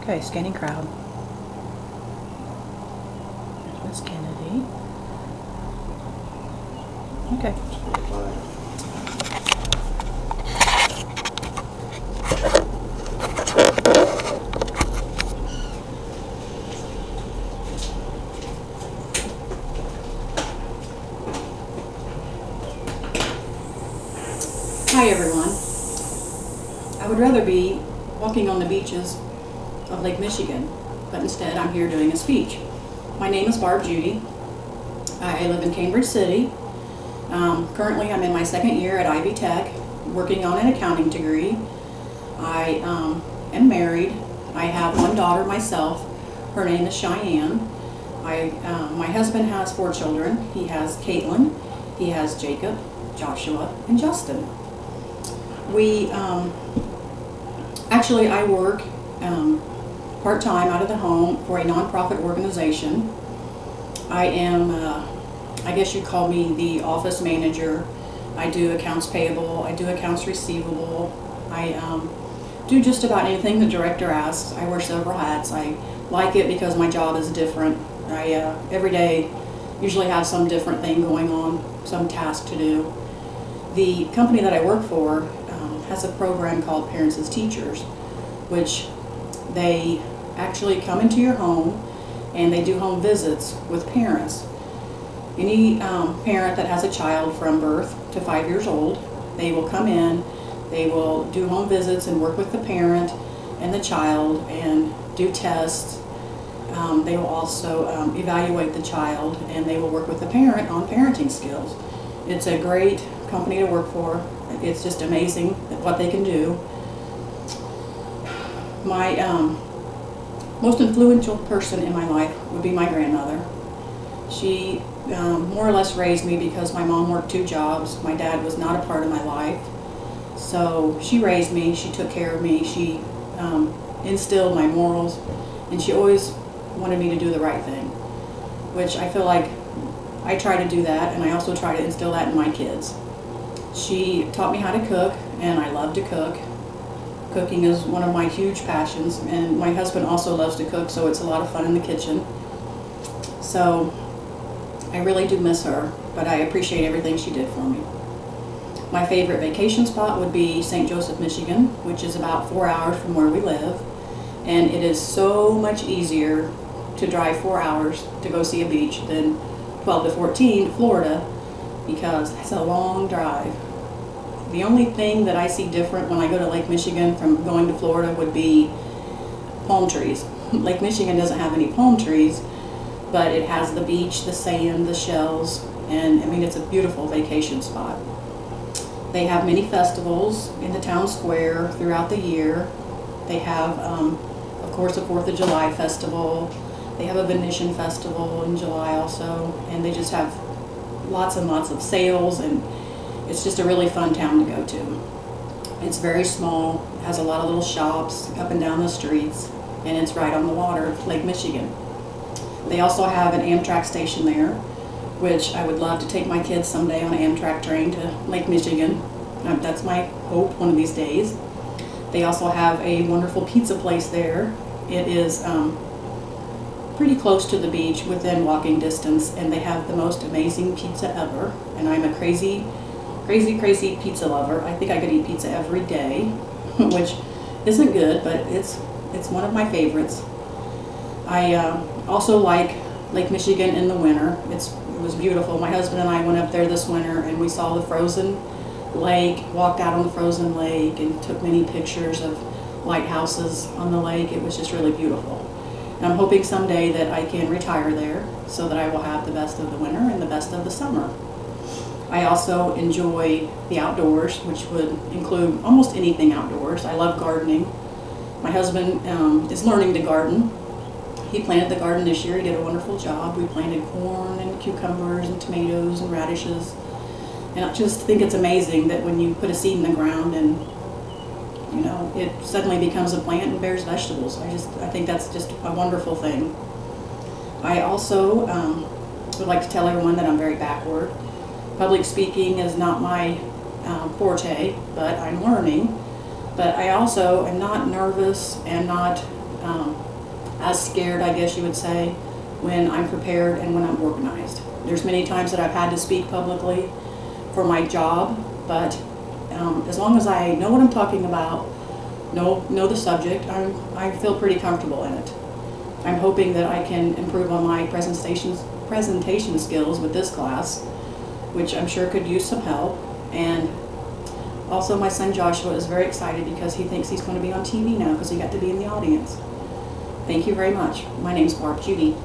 Okay, scanning crowd. There's Miss Kennedy. Okay. Hi everyone. I would rather be walking on the beaches of Lake Michigan, but instead I'm here doing a speech. My name is Judy. I live in Cambridge City. Currently I'm in my second year at Ivy Tech, working on an accounting degree. I am married. I have one daughter myself. Her name is Cheyenne. My husband has 4 children. He has Caitlin, he has Jacob, Joshua, and Justin. I work part-time out of the home for a nonprofit organization. I am, I guess you'd call me the office manager. I do accounts payable, I do accounts receivable. I do just about anything the director asks. I wear several hats. I like it because my job is different. I every day usually have some different thing going on, some task to do. The company that I work for has a program called Parents as Teachers, which they actually come into your home and they do home visits with parents. Any parent that has a child from birth to 5 years old, they will come in, they will do home visits and work with the parent and the child and do tests. They will also evaluate the child, and they will work with the parent on parenting skills. It's a great company to work for. It's just amazing what they can do. My most influential person in my life would be my grandmother. She more or less raised me because my mom worked 2 jobs. My dad was not a part of my life. So she raised me, she took care of me, she instilled my morals, and she always wanted me to do the right thing, which I feel like I try to do that, and I also try to instill that in my kids. She taught me how to cook, and I love to cook. Cooking is one of my huge passions, and my husband also loves to cook, so it's a lot of fun in the kitchen. So I really do miss her, but I appreciate everything she did for me. My favorite vacation spot would be St. Joseph, Michigan, which is about 4 hours from where we live, and it is so much easier to drive 4 hours to go see a beach than 12 to 14 to Florida, because that's a long drive. The only thing that I see different when I go to Lake Michigan from going to Florida would be palm trees. Lake Michigan doesn't have any palm trees, but it has the beach, the sand, the shells, and I mean, it's a beautiful vacation spot. They have many festivals in the town square throughout the year. They have, of course, the 4th of July festival. They have a Venetian festival in July also, and they just have lots and lots of sales, and it's just a really fun town to go to. It's very small, it has a lot of little shops up and down the streets, and it's right on the water of Lake Michigan. They also have an Amtrak station there, which I would love to take my kids someday on an Amtrak train to Lake Michigan. That's my hope one of these days. They also have a wonderful pizza place there. It is pretty close to the beach, within walking distance, and they have the most amazing pizza ever. And I'm a crazy pizza lover. I think I could eat pizza every day, which isn't good, but it's one of my favorites. I also like Lake Michigan in the winter. It was beautiful. My husband and I went up there this winter, and we saw the frozen lake, walked out on the frozen lake, and took many pictures of lighthouses on the lake. It was just really beautiful. And I'm hoping someday that I can retire there so that I will have the best of the winter and the best of the summer. I also enjoy the outdoors, which would include almost anything outdoors. I love gardening. My husband is learning to garden. He planted the garden this year. He did a wonderful job. We planted corn and cucumbers and tomatoes and radishes. And I just think it's amazing that when you put a seed in the ground and it suddenly becomes a plant and bears vegetables. I think that's just a wonderful thing. I also would like to tell everyone that I'm very backward. Public speaking is not my forte, but I'm learning. But I also am not nervous and not as scared, I guess you would say, when I'm prepared and when I'm organized. There's many times that I've had to speak publicly for my job, but as long as I know what I'm talking about, know the subject, I feel pretty comfortable in it. I'm hoping that I can improve on my presentation skills with this class, which I'm sure could use some help. And also my son Joshua is very excited because he thinks he's going to be on TV now because he got to be in the audience. Thank you very much. My name's Barb Judy.